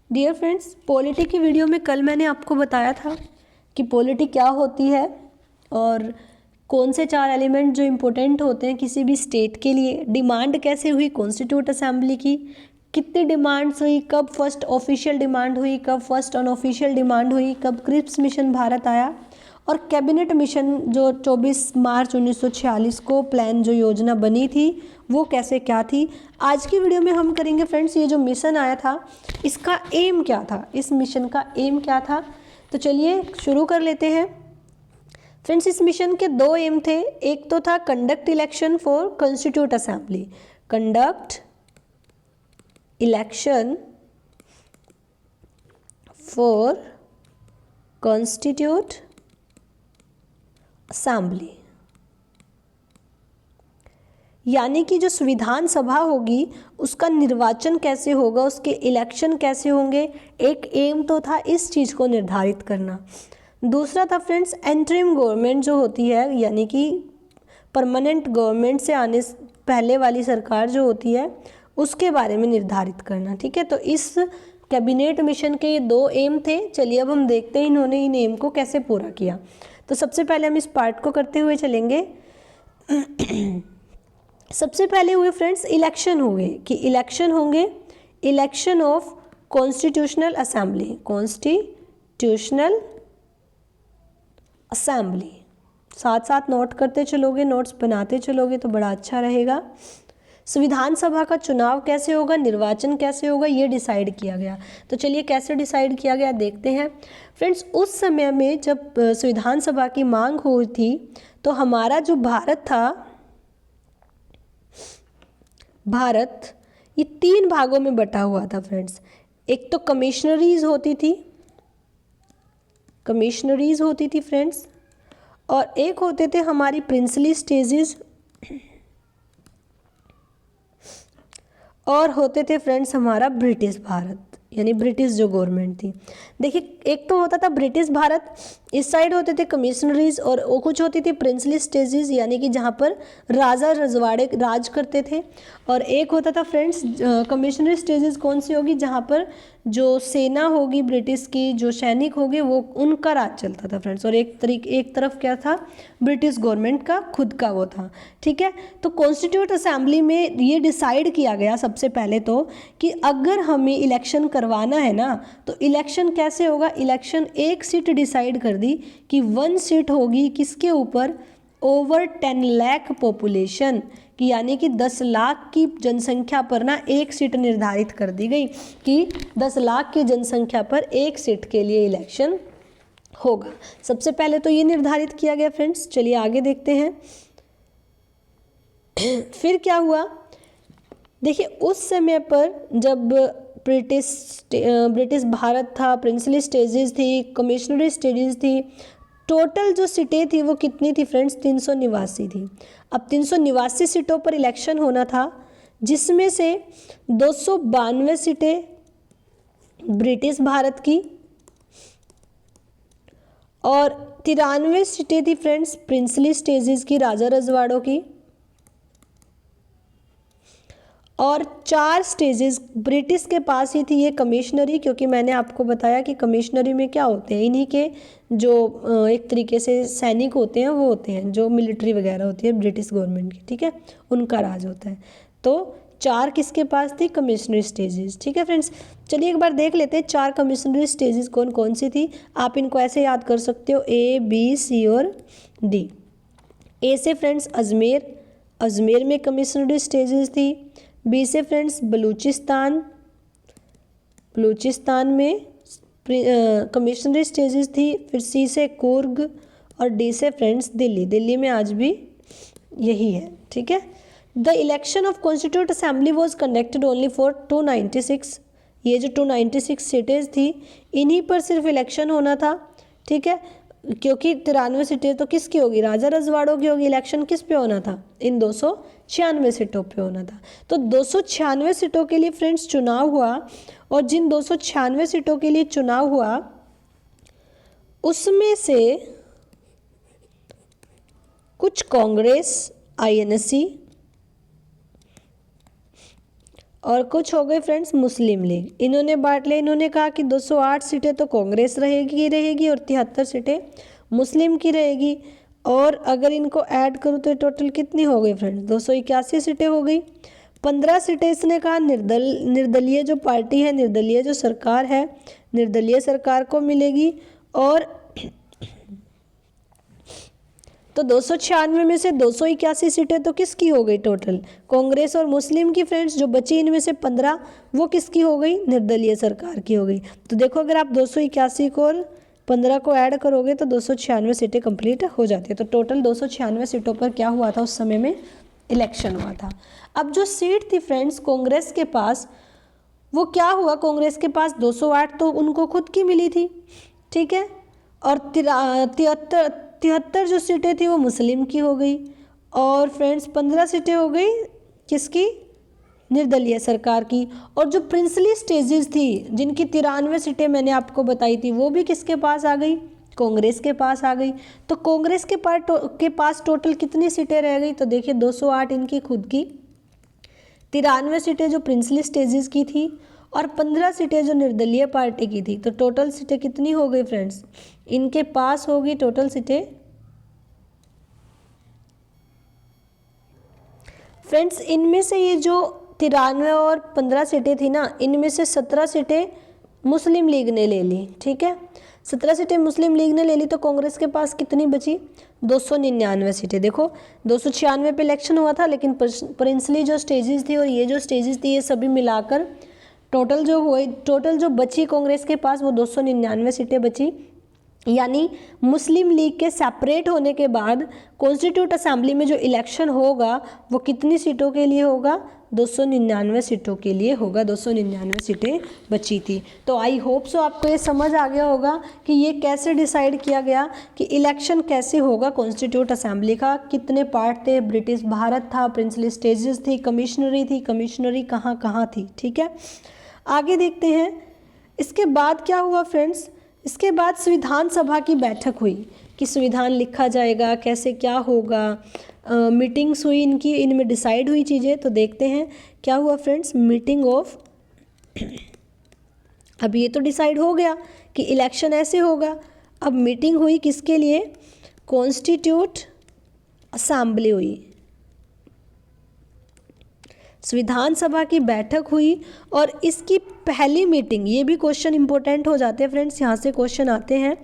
Dear friends, polity की video में कल मैंने आपको बताया था कि पॉलिटी क्या होती है और कौन से 4 एलिमेंट जो इम्पोर्टेंट होते हैं किसी भी स्टेट के लिए। डिमांड कैसे हुई कॉन्स्टिट्यूट असेंबली की, कितनी डिमांड्स हुई, कब फर्स्ट ऑफिशियल डिमांड हुई, कब फर्स्ट अनऑफिशियल डिमांड हुई, कब क्रिप्स मिशन भारत आया, और कैबिनेट मिशन जो 24 मार्च 1946 को प्लान जो योजना बनी थी वो कैसे क्या थी। आज की वीडियो में हम करेंगे फ्रेंड्स, ये जो मिशन आया था इसका एम क्या था, इस मिशन का एम क्या था। तो चलिए शुरू कर लेते हैं। फ्रेंड्स, इस मिशन के 2 एम थे। एक तो था conduct election for constitute assembly, conduct election for constitute assembly, यानी कि जो संविधान सभा होगी उसका निर्वाचन कैसे होगा, उसके इलेक्शन कैसे होंगे। एक एम तो था इस चीज़ को निर्धारित करना। दूसरा था फ्रेंड्स एंटरिम गवर्नमेंट जो होती है, यानी कि परमानेंट गवर्नमेंट से आने पहले वाली सरकार जो होती है उसके बारे में निर्धारित करना। ठीक है, तो इस कैबिनेट मिशन के ये 2 एम थे। चलिए अब हम देखते हैं इन्होंने इन एम को कैसे पूरा किया। तो सबसे पहले हम इस पार्ट को करते हुए चलेंगे। सबसे पहले हुए फ्रेंड्स इलेक्शन हुए कि इलेक्शन होंगे, election of constitutional assembly, constitutional assembly. साथ साथ नोट करते चलोगे, नोट्स बनाते चलोगे तो बड़ा अच्छा रहेगा। संविधान सभा का चुनाव कैसे होगा, निर्वाचन कैसे होगा, ये डिसाइड किया गया। तो चलिए कैसे डिसाइड किया गया देखते हैं। फ्रेंड्स, उस समय में जब संविधान सभा की मांग हुई थी तो हमारा जो भारत था, भारत ये 3 भागों में बटा हुआ था फ्रेंड्स। एक तो कमिश्नरीज होती थी फ्रेंड्स, और एक होते थे हमारी प्रिंसली स्टेजेस, और होते थे फ्रेंड्स हमारा ब्रिटिश भारत, यानी ब्रिटिश जो गवर्नमेंट थी। देखिए, एक तो होता था ब्रिटिश भारत, इस साइड होते थे कमिश्नरीज, और वो कुछ होती थी प्रिंसली स्टेजेस, यानी कि जहाँ पर राजा रजवाड़े राज करते थे। और एक होता था फ्रेंड्स कमिश्नरी स्टेजेस कौन सी होगी, जहाँ पर जो सेना होगी ब्रिटिश की, जो सैनिक होंगे वो उनका राज चलता था फ्रेंड्स। और एक तरफ क्या था, ब्रिटिश गवर्नमेंट का खुद का वो था। ठीक है, तो कॉन्स्टिट्यूट असेंबली में ये डिसाइड किया गया सबसे पहले तो कि अगर हमें इलेक्शन करवाना है ना तो इलेक्शन कैसे होगा। इलेक्शन एक सीट डिसाइड कर दी कि 1 सीट होगी किसके ऊपर, ओवर 10 लाख पॉपुलेशन की, यानी कि 10 लाख की जनसंख्या पर ना एक सीट निर्धारित कर दी गई कि 10 लाख की जनसंख्या पर एक सीट के लिए इलेक्शन होगा। सबसे पहले तो ये निर्धारित किया गया फ्रेंड्स। चलिए आगे देखते हैं। फिर क्या हुआ, देखिए उस समय पर जब ब्रिटिश भारत था, प्रिंसली स्टेजेस थी, कमिश्नरी स्टेजेस थी, टोटल जो सीटें थी वो कितनी थी फ्रेंड्स, 389 थी। अब 389 सीटों पर इलेक्शन होना था, जिसमें से 292 सीटें ब्रिटिश भारत की और 93 सीटें थी फ्रेंड्स प्रिंसली स्टेजेस की, राजा रजवाड़ों की, और 4 स्टेजेस ब्रिटिश के पास ही थी ये कमिश्नरी, क्योंकि मैंने आपको बताया कि कमिश्नरी में क्या होते हैं, इन्हीं के जो एक तरीके से सैनिक होते हैं वो होते हैं, जो मिलिट्री वगैरह होती है ब्रिटिश गवर्नमेंट की। ठीक है, उनका राज होता है। तो 4 किसके पास थी, कमिश्नरी स्टेजेस। ठीक है फ्रेंड्स, चलिए एक बार देख लेते हैं 4 कमिश्नरी स्टेजेस कौन कौन सी थी। आप इनको ऐसे याद कर सकते हो, A, B, C और D। ए से फ्रेंड्स अजमेर, अजमेर में कमिश्नरी स्टेजेस थी। बी से फ्रेंड्स बलूचिस्तान, बलूचिस्तान में कमिश्नरी स्टेजेस थी। फिर सी से कुर्ग, और डी से फ्रेंड्स दिल्ली, दिल्ली में आज भी यही है। ठीक है, the election of constitute assembly was conducted only for 296। ये जो 296 सीटें थी इन्हीं पर सिर्फ इलेक्शन होना था। ठीक है, क्योंकि 93 सीटें तो किसकी होगी, राजा रजवाड़ों की होगी। इलेक्शन किस पे होना था, इन 296 सीटों पे होना था। तो 296 सीटों के लिए फ्रेंड्स चुनाव हुआ, और जिन 296 सीटों के लिए चुनाव हुआ उसमें से कुछ कांग्रेस, INC और कुछ हो गए फ्रेंड्स मुस्लिम लीग। इन्होंने बांट लिया, इन्होंने कहा कि 208 सीटें तो कांग्रेस रहेगी और 73 सीटें मुस्लिम की रहेगी। और अगर इनको ऐड करूँ तो टोटल कितनी हो गई फ्रेंड्स, 281 सीटें हो गई। 15 सीटें इसने कहा निर्दलीय जो पार्टी है, निर्दलीय जो सरकार है, निर्दलीय सरकार को मिलेगी। और तो 296 में से 281 सीटें तो किसकी हो गई टोटल, कांग्रेस और मुस्लिम की फ्रेंड्स। जो बची इनमें से 15 वो किसकी हो गई, निर्दलीय सरकार की हो गई। तो देखो अगर आप 281 को और 15 को ऐड करोगे तो 296 सीटें कंप्लीट हो जाती है। तो टोटल 296 सीटों पर क्या हुआ था उस समय में, इलेक्शन हुआ था। अब जो सीट थी फ्रेंड्स कांग्रेस के पास, वो क्या हुआ, कांग्रेस के पास 208 तो उनको खुद की मिली थी, ठीक है। और 73 जो सीटें थी वो मुस्लिम की हो गई। और फ्रेंड्स 15 सीटें हो गई किसकी, निर्दलीय सरकार की। और जो प्रिंसली स्टेजेस थी जिनकी 93 सीटें मैंने आपको बताई थी, वो भी किसके पास आ गई, कांग्रेस के पास आ गई। तो कांग्रेस के पास टोटल कितनी सीटें रह गई, तो देखिए 208 इनकी खुद की, 93 सीटें जो प्रिंसली स्टेजेस की थी और 15 सीटें जो निर्दलीय पार्टी की थी। तो टोटल सीटें कितनी हो गई फ्रेंड्स, इनके पास होगी टोटल सीटें फ्रेंड्स, इनमें से ये जो 93 और 15 सीटें थी ना, इनमें से 17 सीटें मुस्लिम लीग ने ले ली, ठीक है। 17 सीटें मुस्लिम लीग ने ले ली। तो कांग्रेस के पास कितनी बची, 299 सीटें। देखो 296 पे इलेक्शन हुआ था, लेकिन प्रिंसली जो स्टेजेस थी और ये जो स्टेजेस थी ये सभी मिलाकर टोटल जो बची कांग्रेस के पास वो 299 सीटें बची। यानी मुस्लिम लीग के सेपरेट होने के बाद कॉन्स्टिट्यूट असेंबली में जो इलेक्शन होगा वो कितनी सीटों के लिए होगा, 299 सीटों के लिए होगा। 299 सीटें बची थी। तो आई होप सो आपको ये समझ आ गया होगा कि ये कैसे डिसाइड किया गया कि इलेक्शन कैसे होगा कॉन्स्टिट्यूट असेंबली का, कितने पार्ट थे, ब्रिटिश भारत था, प्रिंसली स्टेजेस थी, कमिश्नरी कहाँ कहाँ थी, ठीक है। आगे देखते हैं इसके बाद क्या हुआ फ्रेंड्स। इसके बाद संविधान सभा की बैठक हुई कि संविधान लिखा जाएगा, कैसे क्या होगा, मीटिंग्स हुई इनकी, इनमें डिसाइड हुई चीज़ें। तो देखते हैं क्या हुआ फ्रेंड्स, मीटिंग ऑफ अब ये तो डिसाइड हो गया कि इलेक्शन ऐसे होगा। अब मीटिंग हुई किसके लिए, कॉन्स्टिट्यूट असेंबली हुई, संविधान सभा की बैठक हुई। और इसकी पहली मीटिंग, ये भी क्वेश्चन इंपॉर्टेंट हो जाते हैं फ्रेंड्स, यहाँ से क्वेश्चन आते हैं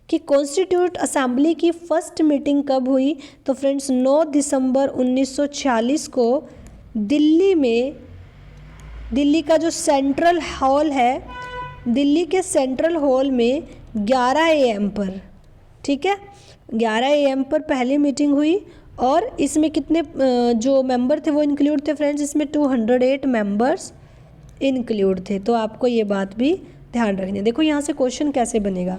कि कॉन्स्टिट्यूट असेंबली की फर्स्ट मीटिंग कब हुई। तो फ्रेंड्स 9 दिसंबर 1946 को दिल्ली में, दिल्ली का जो सेंट्रल हॉल है, दिल्ली के सेंट्रल हॉल में 11 AM पर, ठीक है, 11 AM पर पहली मीटिंग हुई। और इसमें कितने जो मेंबर थे वो इंक्लूड थे फ्रेंड्स, इसमें 208 मेंबर्स इंक्लूड थे। तो आपको ये बात भी ध्यान रखनी है। देखो यहाँ से क्वेश्चन कैसे बनेगा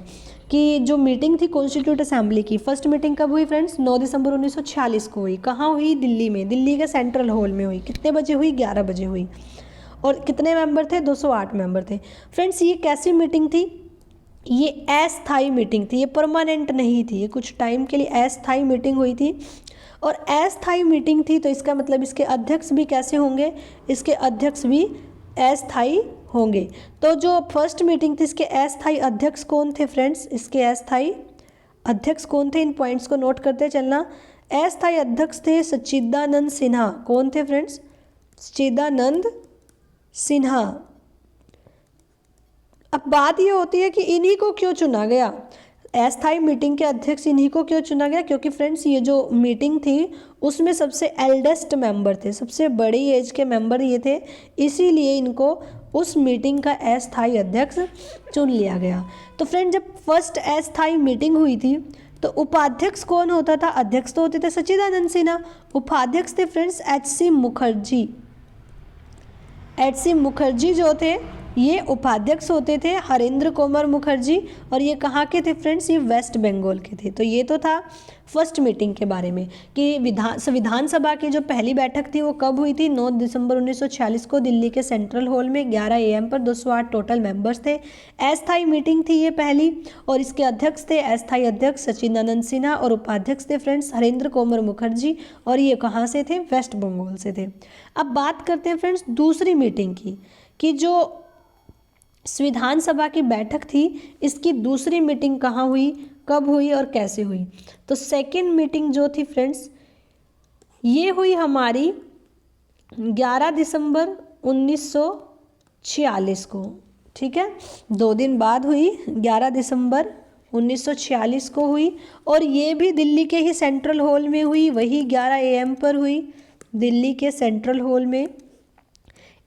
कि जो मीटिंग थी कॉन्स्टिट्यूट असेंबली की, फर्स्ट मीटिंग कब हुई फ्रेंड्स, 9 दिसंबर 1946 को हुई। कहाँ हुई, दिल्ली में, दिल्ली के सेंट्रल हॉल में हुई। कितने बजे हुई, 11 बजे हुई। और कितने मेंबर थे, 208 मेंबर थे। फ्रेंड्स ये कैसी मीटिंग थी, ये अस्थायी मीटिंग थी, ये परमानेंट नहीं थी, ये कुछ टाइम के लिए अस्थायी मीटिंग हुई थी। और अस्थायी मीटिंग थी तो इसका मतलब इसके अध्यक्ष भी कैसे होंगे, इसके अध्यक्ष भी अस्थायी होंगे। तो जो फर्स्ट मीटिंग थी इसके अस्थायी अध्यक्ष कौन थे फ्रेंड्स, इसके अस्थायी अध्यक्ष कौन थे, इन पॉइंट्स को नोट करते चलना। अस्थायी अध्यक्ष थे सच्चिदानंद सिन्हा। कौन थे फ्रेंड्स, सच्चिदानंद सिन्हा। अब बात ये होती है कि इन्हीं को क्यों चुना गया, अस्थायी मीटिंग के अध्यक्ष इन्हीं को क्यों चुना गया, क्योंकि फ्रेंड्स ये जो मीटिंग थी उसमें सबसे एल्डेस्ट मेंबर थे, सबसे बड़ी एज के मेंबर ये थे, इसीलिए इनको उस मीटिंग का अस्थायी अध्यक्ष चुन लिया गया। तो फ्रेंड जब फर्स्ट अस्थायी मीटिंग हुई थी तो उपाध्यक्ष कौन होता था, अध्यक्ष तो होते थे सच्चिदानंद सिन्हा, उपाध्यक्ष थे friends HC Mukherjee. HC Mukherjee जो थे ये उपाध्यक्ष होते थे हरेंद्र कुमार मुखर्जी, और ये कहाँ के थे फ्रेंड्स, ये वेस्ट बंगाल के थे। तो ये तो था फर्स्ट मीटिंग के बारे में कि विधानसभा की जो पहली बैठक थी वो कब हुई थी, 9 दिसंबर 1946 को दिल्ली के सेंट्रल हॉल में 11 AM पर 208 टोटल मेंबर्स थे। अस्थायी मीटिंग थी ये पहली, और इसके अध्यक्ष थे अस्थायी अध्यक्ष सचिदानंद सिन्हा, और उपाध्यक्ष थे फ्रेंड्स हरेंद्र कुमार मुखर्जी, और ये कहाँ से थे, वेस्ट बंगाल से थे। अब बात करते हैं फ्रेंड्स दूसरी मीटिंग की, कि जो विधानसभा की बैठक थी इसकी दूसरी मीटिंग कहाँ हुई, कब हुई और कैसे हुई। तो सेकंड मीटिंग जो थी फ्रेंड्स ये हुई हमारी 11 दिसंबर 1946 को, ठीक है, 2 दिन बाद हुई, 11 दिसंबर 1946 को हुई, और ये भी दिल्ली के ही सेंट्रल हॉल में हुई, वही 11 AM पर हुई दिल्ली के सेंट्रल हॉल में।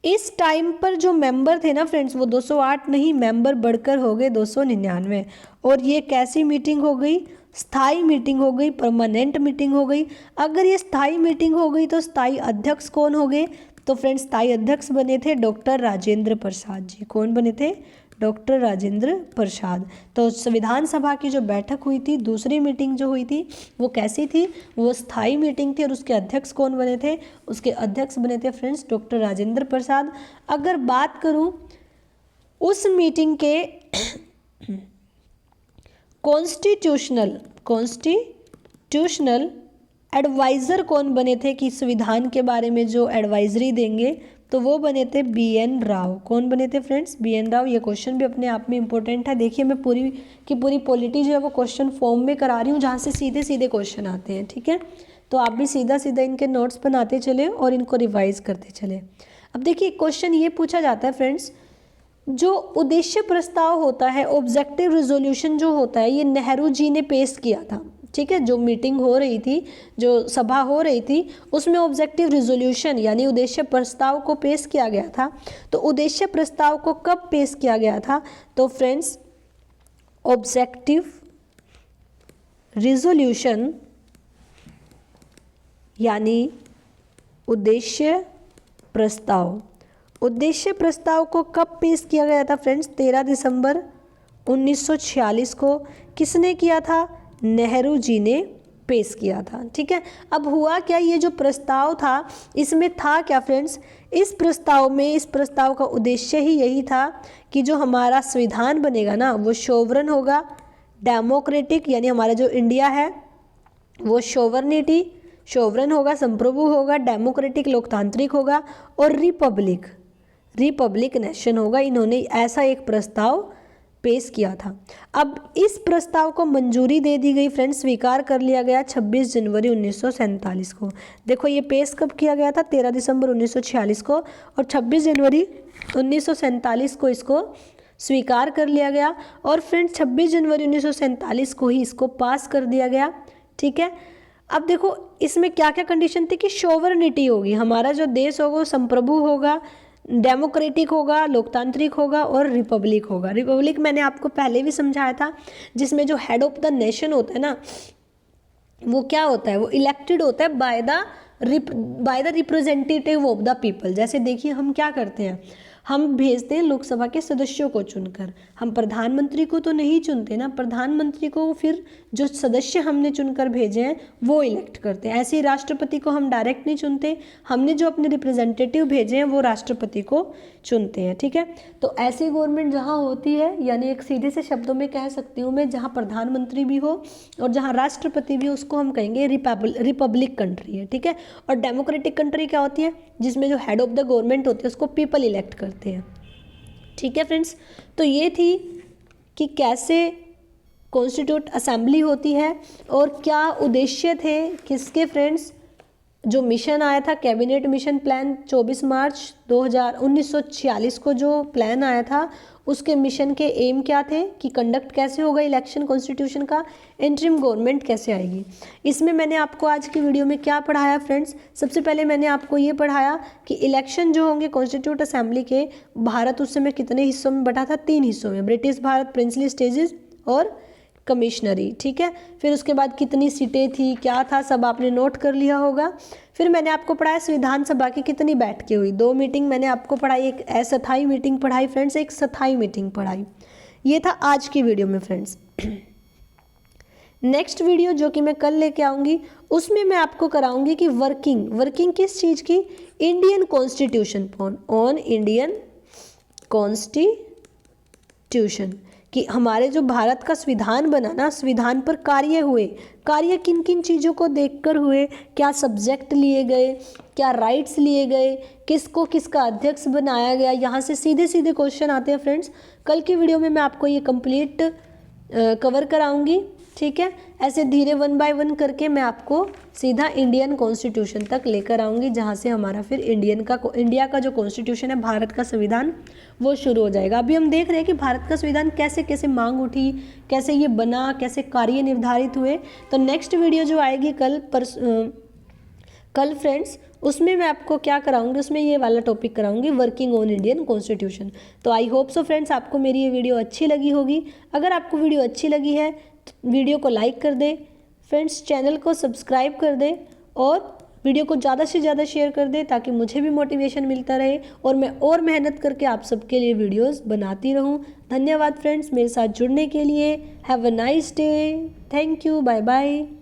इस टाइम पर जो मेंबर थे ना फ्रेंड्स वो 208 नहीं, मेंबर बढ़कर हो गए 299, और ये कैसी मीटिंग हो गई, स्थायी मीटिंग हो गई, परमानेंट मीटिंग हो गई। अगर ये स्थायी मीटिंग हो गई तो स्थायी अध्यक्ष कौन हो गए, तो फ्रेंड्स स्थायी अध्यक्ष बने थे डॉक्टर राजेंद्र प्रसाद जी। कौन बने थे, डॉक्टर राजेंद्र प्रसाद। तो संविधान सभा की जो बैठक हुई थी, दूसरी मीटिंग जो हुई थी वो कैसी थी, वो स्थायी मीटिंग थी, और उसके अध्यक्ष कौन बने थे, उसके अध्यक्ष बने थे फ्रेंड्स डॉक्टर राजेंद्र प्रसाद। अगर बात करूं उस मीटिंग के कॉन्स्टिट्यूशनल एडवाइज़र कौन बने थे कि संविधान के बारे में जो एडवाइजरी देंगे, तो वो बने थे BN राव। कौन बने थे फ्रेंड्स, BN राव। ये क्वेश्चन भी अपने आप में इंपॉर्टेंट है। देखिए मैं पूरी की पूरी पॉलिटी जो है वो क्वेश्चन फॉर्म में करा रही हूँ जहाँ से सीधे सीधे क्वेश्चन आते हैं, ठीक है। तो आप भी सीधा सीधा इनके नोट्स बनाते चले और इनको रिवाइज करते चले। अब देखिए क्वेश्चन ये पूछा जाता है फ्रेंड्स, जो उद्देश्य प्रस्ताव होता है, ऑब्जेक्टिव रिजोल्यूशन जो होता है, ये नेहरू जी ने पेश किया था, ठीक है। जो मीटिंग हो रही थी, जो सभा हो रही थी, उसमें ऑब्जेक्टिव रिजोल्यूशन यानी उद्देश्य प्रस्ताव को पेश किया गया था। तो उद्देश्य प्रस्ताव को कब पेश किया गया था, तो फ्रेंड्स ऑब्जेक्टिव रिजोल्यूशन यानी उद्देश्य प्रस्ताव, उद्देश्य प्रस्ताव को कब पेश किया गया था फ्रेंड्स, 13 दिसंबर 1946 को। किसने किया था, नेहरू जी ने पेश किया था, ठीक है। अब हुआ क्या, ये जो प्रस्ताव था इसमें था क्या फ्रेंड्स, इस प्रस्ताव का उद्देश्य ही यही था कि जो हमारा संविधान बनेगा ना वो सोवरन होगा, डेमोक्रेटिक यानी हमारा जो इंडिया है वो सोवरन होगा, संप्रभु होगा, डेमोक्रेटिक लोकतांत्रिक होगा, और रिपब्लिक नेशन होगा। इन्होंने ऐसा एक प्रस्ताव पेश किया था। अब इस प्रस्ताव को मंजूरी दे दी गई फ्रेंड्स, स्वीकार कर लिया गया 26 जनवरी 1947 को। देखो ये पेश कब किया गया था, 13 दिसंबर 1946 को, और 26 जनवरी 1947 को इसको स्वीकार कर लिया गया। और फ्रेंड्स 26 जनवरी 1947 को ही इसको पास कर दिया गया, ठीक है। अब देखो इसमें क्या क्या कंडीशन थी कि सोवरेनिटी होगी, हमारा जो देश होगा वो संप्रभु होगा, डेमोक्रेटिक होगा, लोकतांत्रिक होगा, और रिपब्लिक होगा। रिपब्लिक मैंने आपको पहले भी समझाया था, जिसमें जो हेड ऑफ द नेशन होता है ना वो क्या होता है, वो इलेक्टेड होता है by the representative of the people. जैसे देखिए हम क्या करते हैं, हम भेजते हैं लोकसभा के सदस्यों को चुनकर, हम प्रधानमंत्री को तो नहीं चुनते ना, प्रधानमंत्री को फिर जो सदस्य हमने चुनकर भेजे हैं वो इलेक्ट करते हैं। ऐसे ही राष्ट्रपति को हम डायरेक्ट नहीं चुनते, हमने जो अपने रिप्रेजेंटेटिव भेजे हैं वो राष्ट्रपति को चुनते हैं, ठीक है। तो ऐसी गवर्नमेंट जहाँ होती है, यानी एक सीधे से शब्दों में कह सकती हूँ मैं, जहाँ प्रधानमंत्री भी हो और जहाँ राष्ट्रपति भी हो, उसको हम कहेंगे रिपब्लिक कंट्री है, ठीक है। और डेमोक्रेटिक कंट्री क्या होती है, जिसमें जो हेड ऑफ द गवर्नमेंट होती है उसको पीपल इलेक्ट करते हैं, ठीक है फ्रेंड्स। तो ये थी कि कैसे कॉन्स्टिट्यूट असेंबली होती है और क्या उद्देश्य थे किसके फ्रेंड्स। जो मिशन आया था कैबिनेट मिशन प्लान 24 मार्च 1946 को जो प्लान आया था, उसके मिशन के एम क्या थे कि कंडक्ट कैसे होगा इलेक्शन कॉन्स्टिट्यूशन का, इंटरिम गवर्नमेंट कैसे आएगी। इसमें मैंने आपको आज की वीडियो में क्या पढ़ाया फ्रेंड्स, सबसे पहले मैंने आपको ये पढ़ाया कि इलेक्शन जो होंगे कॉन्स्टिट्यूट असेंबली के, भारत उस समय कितने हिस्सों में बटा था, 3 हिस्सों में, ब्रिटिश भारत, प्रिंसली स्टेजेस और कमिश्नरी, ठीक है। फिर उसके बाद कितनी सीटें थी, क्या था, सब आपने नोट कर लिया होगा। फिर मैंने आपको पढ़ाया संविधान सभा की कितनी बैठकें हुई, 2 मीटिंग मैंने आपको पढ़ाई, एक अस्थायी मीटिंग पढ़ाई फ्रेंड्स, एक स्थायी मीटिंग पढ़ाई। ये था आज की वीडियो में फ्रेंड्स। नेक्स्ट वीडियो जो कि मैं कल लेके आऊँगी उसमें मैं आपको कराऊंगी कि वर्किंग किस चीज़ की, Indian constitution on Indian constitution, कि हमारे जो भारत का संविधान बना ना, संविधान पर कार्य किन किन चीज़ों को देखकर हुए, क्या सब्जेक्ट लिए गए, क्या राइट्स लिए गए, किसको किसका अध्यक्ष बनाया गया। यहाँ से सीधे सीधे क्वेश्चन आते हैं फ्रेंड्स। कल की वीडियो में मैं आपको ये कंप्लीट कवर कराऊंगी, ठीक है। ऐसे धीरे 1 बाय 1 करके मैं आपको सीधा इंडियन कॉन्स्टिट्यूशन तक लेकर आऊँगी, जहाँ से हमारा फिर इंडिया का जो कॉन्स्टिट्यूशन है, भारत का संविधान, वो शुरू हो जाएगा। अभी हम देख रहे हैं कि भारत का संविधान कैसे कैसे मांग उठी, कैसे ये बना, कैसे कार्य निर्धारित हुए। तो नेक्स्ट वीडियो जो आएगी कल फ्रेंड्स, उसमें मैं आपको क्या कराऊंगी, उसमें ये वाला टॉपिक कराऊंगी, वर्किंग ऑन इंडियन कॉन्स्टिट्यूशन। तो आई होप सो फ्रेंड्स आपको मेरी ये वीडियो अच्छी लगी होगी। अगर आपको वीडियो अच्छी लगी है तो वीडियो को लाइक कर दें फ्रेंड्स, चैनल को सब्सक्राइब कर दें और वीडियो को ज़्यादा से ज़्यादा शेयर कर दें, ताकि मुझे भी मोटिवेशन मिलता रहे और मैं और मेहनत करके आप सबके लिए वीडियोस बनाती रहूं। धन्यवाद फ्रेंड्स मेरे साथ जुड़ने के लिए। Have a nice day. Thank you. Bye bye.